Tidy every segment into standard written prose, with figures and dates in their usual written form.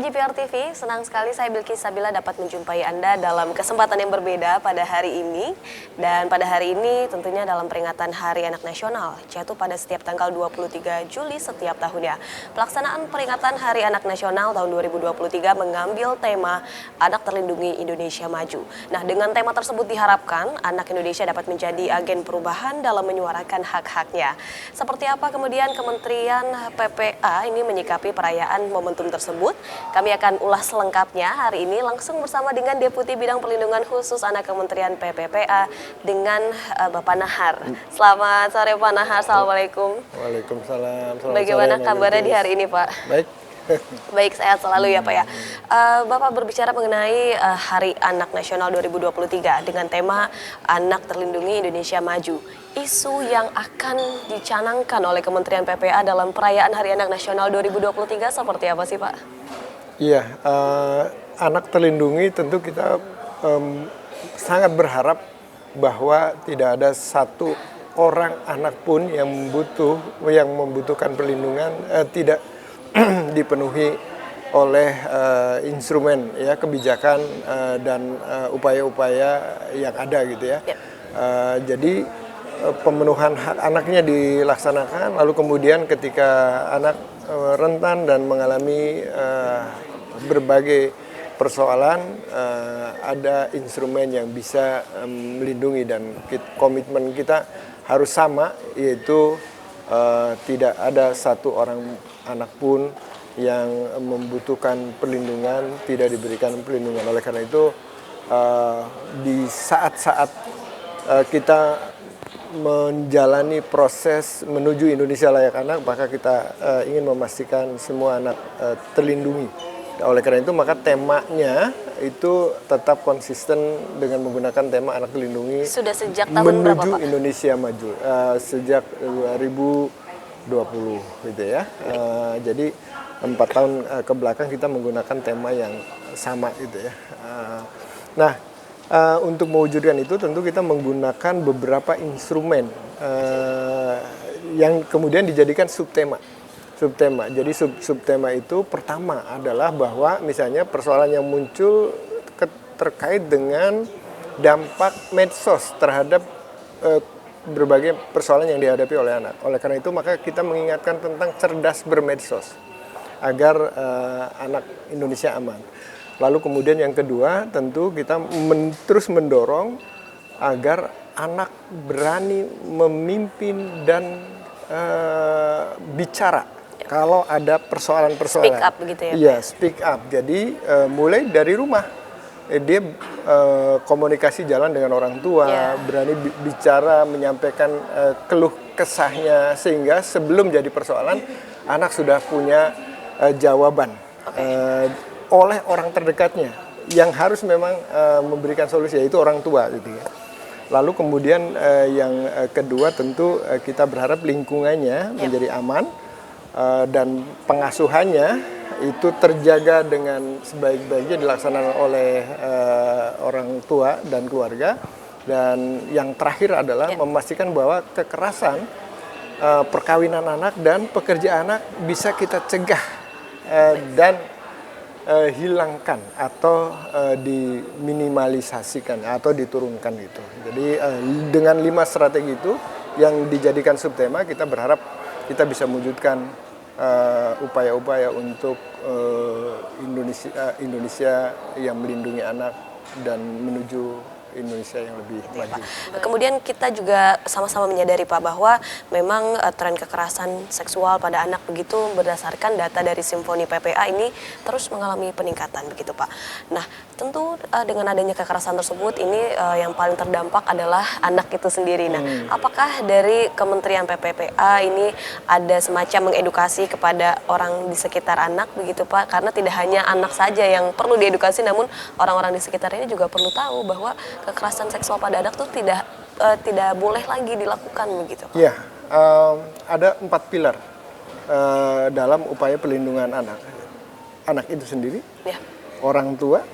Pemirsa GPR TV, senang sekali saya Bilqis Sabila dapat menjumpai Anda dalam kesempatan yang berbeda pada hari ini. Dan pada hari ini tentunya dalam peringatan Hari Anak Nasional, jatuh pada setiap tanggal 23 Juli setiap tahunnya. Pelaksanaan peringatan Hari Anak Nasional tahun 2023 mengambil tema Anak Terlindungi Indonesia Maju. Nah, dengan tema tersebut diharapkan anak Indonesia dapat menjadi agen perubahan dalam menyuarakan hak-haknya. Seperti apa kemudian Kementerian PPA ini menyikapi perayaan momentum tersebut? Kami akan ulas selengkapnya hari ini langsung bersama dengan Deputi Bidang Perlindungan Khusus Anak Kementerian PPPA dengan Bapak Nahar. Selamat sore Pak Nahar, Assalamualaikum. Waalaikumsalam. Bagaimana kabarnya di hari ini Pak? Baik. Baik, sehat selalu ya Pak ya. Bapak berbicara mengenai Hari Anak Nasional 2023 dengan tema Anak Terlindungi Indonesia Maju. Isu yang akan dicanangkan oleh Kementerian PPA dalam perayaan Hari Anak Nasional 2023 seperti apa sih Pak? Iya, anak terlindungi tentu kita sangat berharap bahwa tidak ada satu orang anak pun yang membutuhkan perlindungan tidak dipenuhi oleh instrumen ya kebijakan dan upaya-upaya yang ada gitu ya. Jadi pemenuhan hak anaknya dilaksanakan, lalu kemudian ketika anak rentan dan mengalami berbagai persoalan, ada instrumen yang bisa melindungi dan komitmen kita harus sama, yaitu tidak ada satu orang anak pun yang membutuhkan perlindungan tidak diberikan perlindungan. Oleh karena itu di saat-saat kita menjalani proses menuju Indonesia layak anak, maka kita ingin memastikan semua anak terlindungi. Oleh karena itu maka temanya itu tetap konsisten dengan menggunakan tema anak terlindungi. Sudah sejak tahun berapa Pak? Menuju Indonesia Maju, sejak 2020 gitu ya. Jadi 4 tahun ke belakang kita menggunakan tema yang sama gitu ya. Untuk mewujudkan itu tentu kita menggunakan beberapa instrumen yang kemudian dijadikan subtema. Jadi subtema itu pertama adalah bahwa misalnya persoalan yang muncul terkait dengan dampak medsos terhadap berbagai persoalan yang dihadapi oleh anak. Oleh karena itu maka kita mengingatkan tentang cerdas bermedsos agar anak Indonesia aman. Lalu kemudian yang kedua tentu kita terus mendorong agar anak berani memimpin dan bicara kalau ada persoalan-persoalan. Speak up begitu ya? Iya, speak up. Jadi mulai dari rumah dia komunikasi jalan dengan orang tua, berani bicara, menyampaikan keluh kesahnya sehingga sebelum jadi persoalan anak sudah punya jawaban oleh orang terdekatnya yang harus memang memberikan solusi, yaitu orang tua gitu ya. Lalu kemudian yang kedua tentu kita berharap lingkungannya menjadi aman dan pengasuhannya itu terjaga dengan sebaik-baiknya dilaksanakan oleh orang tua dan keluarga. Dan yang terakhir adalah memastikan bahwa kekerasan perkawinan anak dan pekerja anak bisa kita cegah dan hilangkan atau diminimalisasikan atau diturunkan gitu. Jadi dengan 5 strategi itu yang dijadikan subtema, kita berharap kita bisa mewujudkan upaya-upaya untuk Indonesia yang melindungi anak dan menuju Indonesia yang lebih maju. Kemudian kita juga sama-sama menyadari Pak bahwa memang tren kekerasan seksual pada anak begitu berdasarkan data dari Simfoni PPA ini terus mengalami peningkatan begitu Pak. Nah tentu dengan adanya kekerasan tersebut ini yang paling terdampak adalah anak itu sendiri. Nah apakah dari Kementerian PPPA ini ada semacam mengedukasi kepada orang di sekitar anak begitu Pak? Karena tidak hanya anak saja yang perlu diedukasi, namun orang-orang di sekitar ini juga perlu tahu bahwa kekerasan seksual pada anak itu tidak boleh lagi dilakukan begitu. Iya, ada 4 pilar dalam upaya perlindungan anak. Anak itu sendiri, orang tua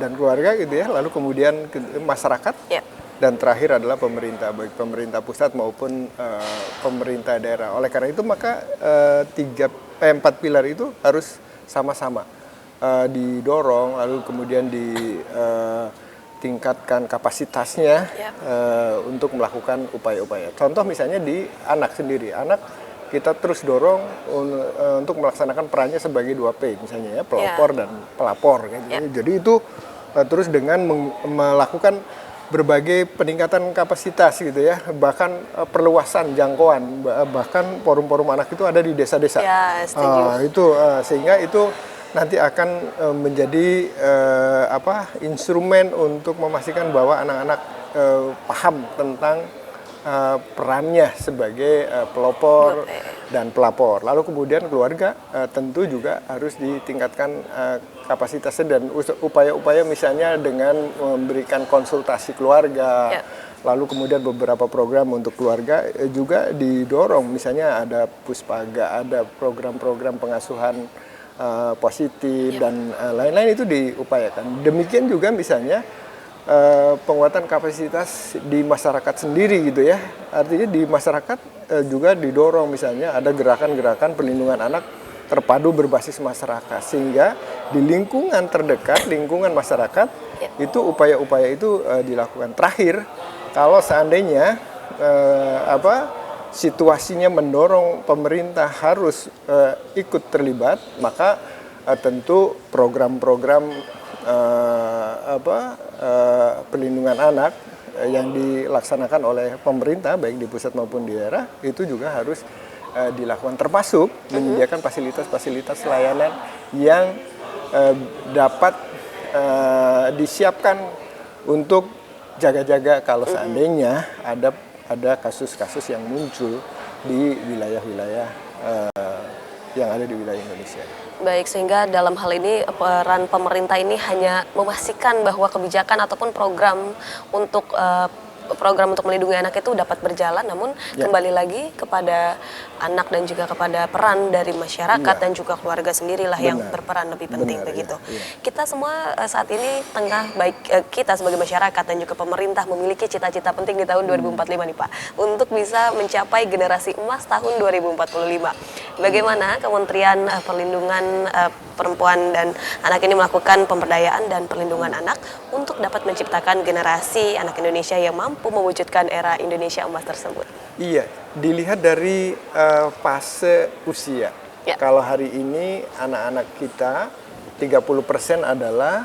dan keluarga gitu ya. Lalu kemudian masyarakat dan terakhir adalah pemerintah, baik pemerintah pusat maupun pemerintah daerah. Oleh karena itu maka 4 pilar itu harus sama-sama didorong, lalu kemudian ditingkatkan kapasitasnya untuk melakukan upaya-upaya. Contoh misalnya di anak sendiri, anak kita terus dorong untuk melaksanakan perannya sebagai 2P misalnya ya, pelopor dan pelapor gitu. Jadi itu terus dengan melakukan berbagai peningkatan kapasitas gitu ya, bahkan perluasan jangkauan, bahkan forum-forum anak itu ada di desa-desa. Ya, setuju. Sehingga itu nanti akan menjadi instrumen untuk memastikan bahwa anak-anak paham tentang perannya sebagai pelopor dan pelapor. Lalu kemudian keluarga tentu juga harus ditingkatkan kapasitasnya dan upaya-upaya misalnya dengan memberikan konsultasi keluarga. Lalu kemudian beberapa program untuk keluarga juga didorong, misalnya ada Puspaga, ada program-program pengasuhan positif dan lain-lain itu diupayakan. Demikian juga misalnya penguatan kapasitas di masyarakat sendiri gitu ya. Artinya di masyarakat juga didorong, misalnya ada gerakan-gerakan perlindungan anak terpadu berbasis masyarakat, sehingga di lingkungan terdekat, lingkungan masyarakat itu upaya-upaya itu dilakukan. Terakhir, kalau seandainya situasinya mendorong pemerintah harus ikut terlibat, maka tentu program-program perlindungan anak yang dilaksanakan oleh pemerintah baik di pusat maupun di daerah itu juga harus dilakukan, termasuk menyediakan fasilitas-fasilitas layanan yang dapat disiapkan untuk jaga-jaga kalau seandainya ada kasus-kasus yang muncul di wilayah-wilayah yang ada di wilayah Indonesia. Baik, sehingga dalam hal ini peran pemerintah ini hanya memastikan bahwa kebijakan ataupun program untuk melindungi anak itu dapat berjalan, namun kembali lagi kepada anak dan juga kepada peran dari masyarakat dan juga keluarga sendirilah yang berperan lebih penting begitu. Kita semua saat ini baik kita sebagai masyarakat dan juga pemerintah memiliki cita-cita penting di tahun 2045 nih Pak, untuk bisa mencapai generasi emas tahun 2045. Bagaimana Kementerian Perlindungan Perempuan dan Anak ini melakukan pemberdayaan dan perlindungan anak untuk dapat menciptakan generasi anak Indonesia yang mampu mewujudkan era Indonesia emas tersebut? Iya, dilihat dari fase usia. Kalau hari ini anak-anak kita 30% adalah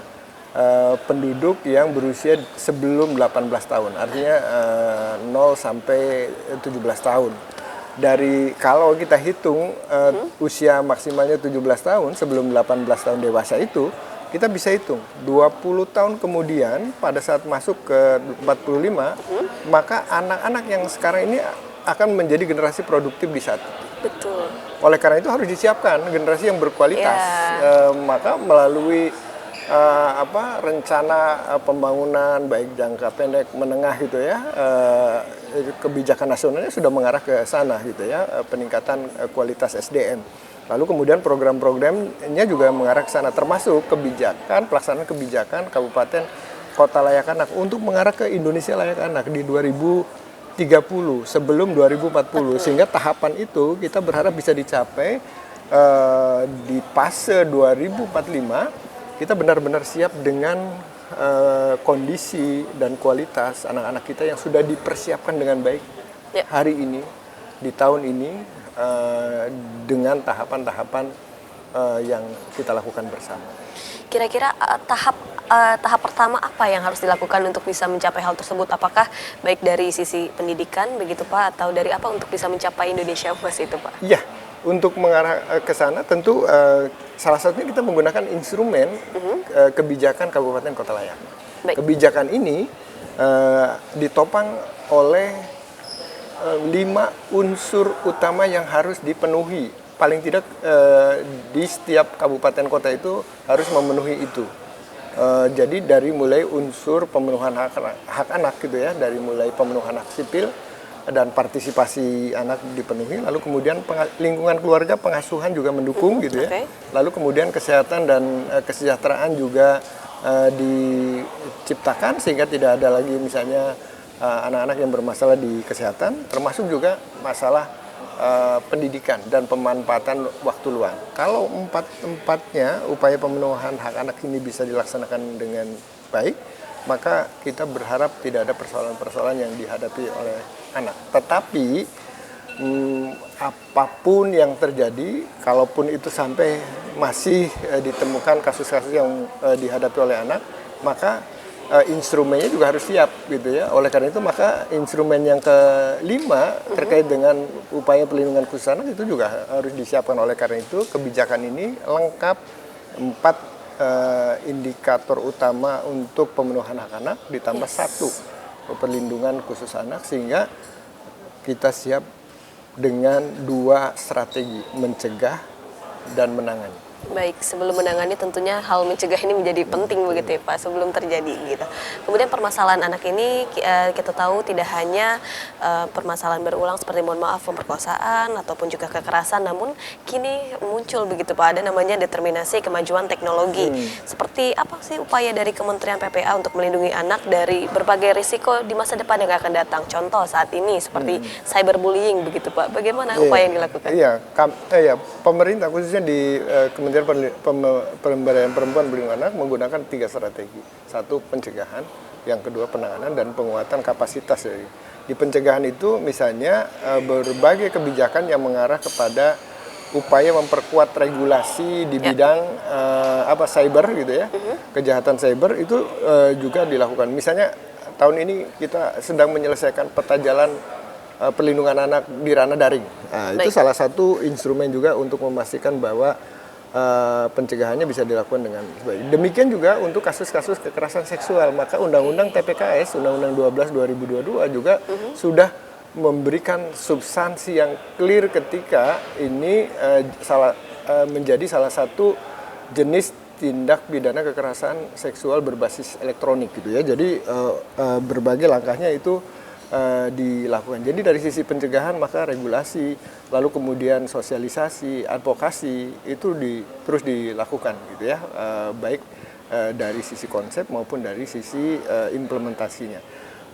penduduk yang berusia sebelum 18 tahun, artinya 0 sampai 17 tahun. Kalau kita hitung usia maksimalnya 17 tahun sebelum 18 tahun dewasa itu, kita bisa hitung 20 tahun kemudian pada saat masuk ke 45, maka anak-anak yang sekarang ini akan menjadi generasi produktif di saat itu. Betul. Oleh karena itu harus disiapkan generasi yang berkualitas. Maka melalui rencana pembangunan baik jangka pendek, menengah gitu ya, kebijakan nasionalnya sudah mengarah ke sana gitu ya, peningkatan kualitas SDM. Lalu kemudian program-programnya juga mengarah ke sana, termasuk pelaksanaan kebijakan kabupaten kota layak anak untuk mengarah ke Indonesia layak anak di 2030 sebelum 2040, sehingga tahapan itu kita berharap bisa dicapai di fase 2045. Kita benar-benar siap dengan kondisi dan kualitas anak-anak kita yang sudah dipersiapkan dengan baik hari ini, di tahun ini, dengan tahapan-tahapan yang kita lakukan bersama. Kira-kira tahap pertama apa yang harus dilakukan untuk bisa mencapai hal tersebut? Apakah baik dari sisi pendidikan begitu Pak, atau dari apa untuk bisa mencapai Indonesia emas itu Pak? Iya, untuk mengarah ke sana tentu salah satunya kita menggunakan instrumen kebijakan Kabupaten Kota Layak. Baik. Kebijakan ini ditopang oleh 5 unsur utama yang harus dipenuhi. Paling tidak di setiap kabupaten kota itu harus memenuhi itu. Jadi dari mulai unsur pemenuhan hak anak gitu ya, dari mulai pemenuhan hak sipil dan partisipasi anak dipenuhi, lalu kemudian lingkungan keluarga, pengasuhan juga mendukung gitu ya. Lalu kemudian kesehatan dan kesejahteraan juga diciptakan sehingga tidak ada lagi misalnya anak-anak yang bermasalah di kesehatan, termasuk juga masalah pendidikan dan pemanfaatan waktu luang. Kalau empatnya upaya pemenuhan hak anak ini bisa dilaksanakan dengan baik, maka kita berharap tidak ada persoalan-persoalan yang dihadapi oleh anak. Tetapi apapun yang terjadi, kalaupun itu sampai masih ditemukan kasus-kasus yang dihadapi oleh anak, maka instrumennya juga harus siap gitu ya. Oleh karena itu maka instrumen yang kelima terkait dengan upaya pelindungan khusus anak itu juga harus disiapkan. Oleh karena itu kebijakan ini lengkap 4 indikator utama untuk pemenuhan hak anak ditambah 1 perlindungan khusus anak, sehingga kita siap dengan 2 strategi, mencegah dan menangani. Baik, sebelum menangani tentunya hal mencegah ini menjadi penting begitu ya Pak, sebelum terjadi gitu. Kemudian permasalahan anak ini kita tahu tidak hanya permasalahan berulang seperti mohon maaf pemerkosaan ataupun juga kekerasan, namun kini muncul begitu Pak, ada namanya determinasi kemajuan teknologi. Seperti apa sih upaya dari Kementerian PPA untuk melindungi anak dari berbagai risiko di masa depan yang akan datang? Contoh saat ini seperti cyberbullying begitu Pak, bagaimana upaya yang dilakukan? Pemerintah khususnya di Kementerian Pemberdayaan Perempuan Perlindungan Anak menggunakan 3 strategi. 1 pencegahan, yang kedua penanganan dan penguatan kapasitas. Di pencegahan itu misalnya berbagai kebijakan yang mengarah kepada upaya memperkuat regulasi di bidang cyber gitu ya. Kejahatan cyber itu juga dilakukan. Misalnya tahun ini kita sedang menyelesaikan peta jalan perlindungan anak di ranah daring. Nah, itu salah satu instrumen juga untuk memastikan bahwa pencegahannya bisa dilakukan dengan baik. Demikian juga untuk kasus-kasus kekerasan seksual, maka Undang-Undang TPKS, Undang-Undang 12 2022 juga sudah memberikan substansi yang clear ketika ini menjadi salah satu jenis tindak pidana kekerasan seksual berbasis elektronik gitu ya. Jadi berbagai langkahnya itu dilakukan. Jadi dari sisi pencegahan maka regulasi, lalu kemudian sosialisasi, advokasi itu terus dilakukan gitu ya, baik dari sisi konsep maupun dari sisi implementasinya.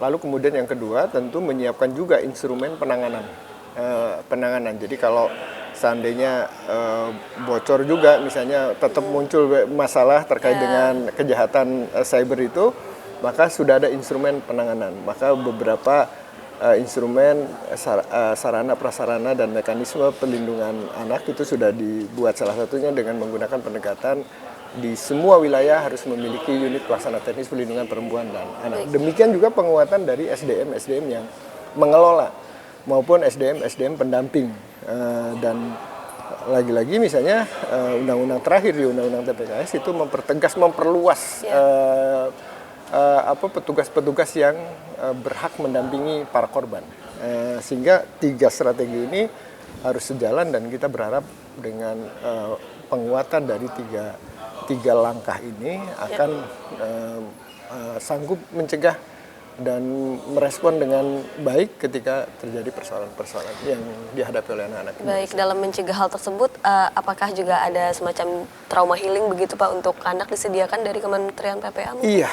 Lalu kemudian yang kedua tentu menyiapkan juga instrumen penanganan. Jadi kalau seandainya bocor juga misalnya tetap muncul masalah terkait dengan kejahatan cyber itu, maka sudah ada instrumen penanganan. Maka beberapa instrumen sarana prasarana dan mekanisme perlindungan anak itu sudah dibuat, salah satunya dengan menggunakan pendekatan di semua wilayah harus memiliki unit pelaksana teknis perlindungan perempuan dan anak. Demikian juga penguatan dari SDM yang mengelola maupun SDM pendamping, dan lagi-lagi misalnya undang-undang terakhir di Undang-Undang TPKS itu memperluas petugas-petugas yang berhak mendampingi para korban, sehingga 3 strategi ini harus sejalan dan kita berharap dengan penguatan dari tiga langkah ini akan sanggup mencegah dan merespon dengan baik ketika terjadi persoalan-persoalan yang dihadapi oleh anak-anak. Baik, dalam mencegah hal tersebut, apakah juga ada semacam trauma healing begitu Pak untuk anak disediakan dari Kementerian PPA? Iya,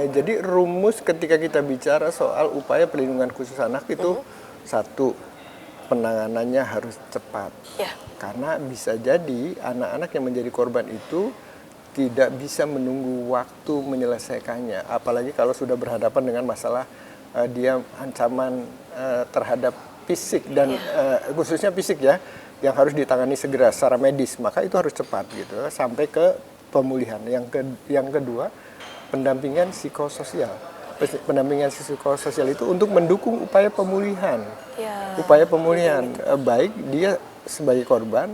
jadi rumus ketika kita bicara soal upaya perlindungan khusus anak itu 1, penanganannya harus cepat. Karena bisa jadi anak-anak yang menjadi korban itu tidak bisa menunggu waktu menyelesaikannya, apalagi kalau sudah berhadapan dengan masalah dia ancaman terhadap fisik dan khususnya fisik ya, yang harus ditangani segera secara medis, maka itu harus cepat gitu sampai ke pemulihan. Yang kedua, pendampingan psikososial. Pendampingan psikososial itu untuk mendukung upaya pemulihan, baik dia sebagai korban,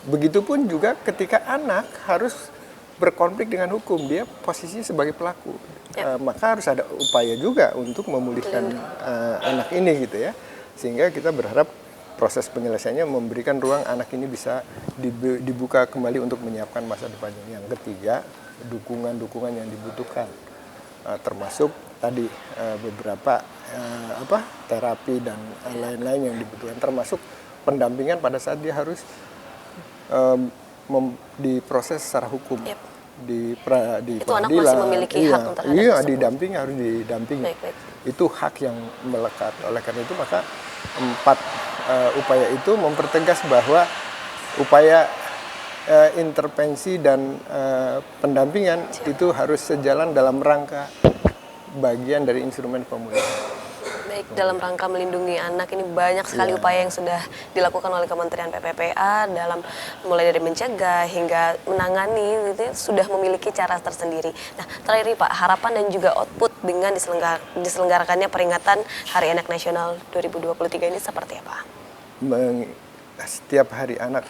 begitupun juga ketika anak harus berkonflik dengan hukum, dia posisinya sebagai pelaku, maka harus ada upaya juga untuk memulihkan anak ini gitu ya, sehingga kita berharap proses penyelesaiannya memberikan ruang anak ini bisa dibuka kembali untuk menyiapkan masa depannya. Yang ketiga, dukungan yang dibutuhkan, termasuk tadi beberapa terapi dan lain-lain yang dibutuhkan, termasuk pendampingan pada saat dia harus diproses secara hukum. Di itu pengadilan, anak masih memiliki hak untuk harus didampingi. Itu hak yang melekat. Oleh karena itu maka 4 upaya itu mempertegas bahwa upaya intervensi dan pendampingan itu harus sejalan dalam rangka bagian dari instrumen pemulihan. Baik, dalam rangka melindungi anak ini banyak sekali upaya yang sudah dilakukan oleh Kementerian PPPA dalam mulai dari mencegah hingga menangani, itu sudah memiliki cara tersendiri. Nah, terakhir nih Pak, harapan dan juga output dengan diselenggarakannya peringatan Hari Anak Nasional 2023 ini seperti apa? Setiap Hari Anak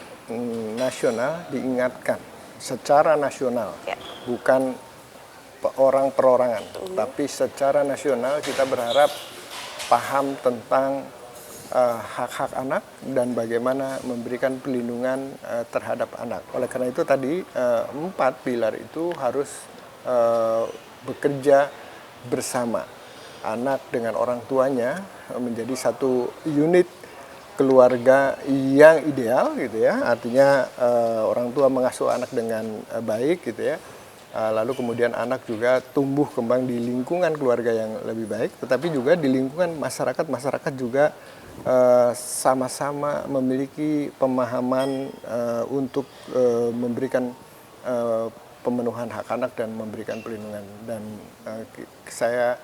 Nasional diingatkan secara nasional, bukan orang perorangan, tapi secara nasional kita berharap paham tentang hak-hak anak dan bagaimana memberikan perlindungan terhadap anak. Oleh karena itu tadi 4 pilar itu harus bekerja bersama. Anak dengan orang tuanya menjadi satu unit keluarga yang ideal gitu ya. Artinya orang tua mengasuh anak dengan baik gitu ya. Lalu kemudian anak juga tumbuh kembang di lingkungan keluarga yang lebih baik, tetapi juga di lingkungan masyarakat juga sama-sama memiliki pemahaman untuk memberikan pemenuhan hak anak dan memberikan perlindungan. Dan saya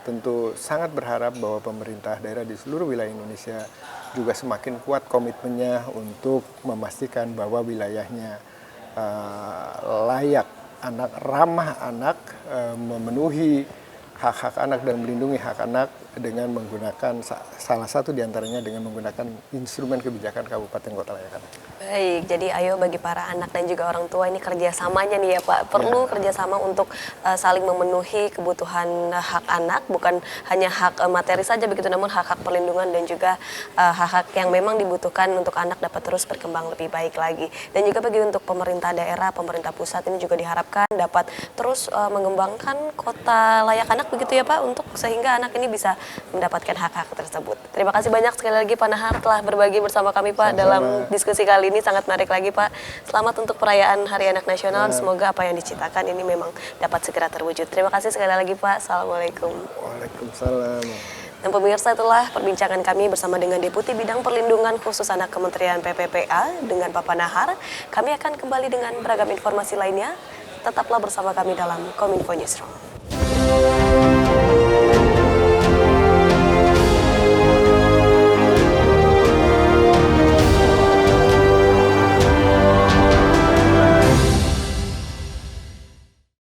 tentu sangat berharap bahwa pemerintah daerah di seluruh wilayah Indonesia juga semakin kuat komitmennya untuk memastikan bahwa wilayahnya layak anak, ramah anak, memenuhi hak-hak anak dan melindungi hak anak dengan menggunakan salah satu diantaranya dengan menggunakan instrumen kebijakan Kabupaten Kota Layak Anak. Baik, jadi ayo bagi para anak dan juga orang tua ini kerjasamanya nih ya Pak, perlu kerjasama untuk saling memenuhi kebutuhan hak anak, bukan hanya hak materi saja begitu, namun hak-hak perlindungan dan juga hak-hak yang memang dibutuhkan untuk anak dapat terus berkembang lebih baik lagi. Dan juga bagi untuk pemerintah daerah, pemerintah pusat ini juga diharapkan dapat terus mengembangkan kota layak anak begitu ya Pak, untuk sehingga anak ini bisa mendapatkan hak-hak tersebut. Terima kasih banyak sekali lagi Pak Nahar telah berbagi bersama kami Pak dalam diskusi kali ini, sangat menarik lagi Pak. Selamat untuk perayaan Hari Anak Nasional, semoga apa yang diciptakan ini memang dapat segera terwujud. Terima kasih sekali lagi Pak, Assalamualaikum. Waalaikumsalam. Dan pemirsa, itulah perbincangan kami bersama dengan Deputi Bidang Perlindungan Khusus Anak Kementerian PPPA dengan Bapak Nahar. Kami akan kembali dengan beragam informasi lainnya. Tetaplah bersama kami dalam Kominfo Newsroom.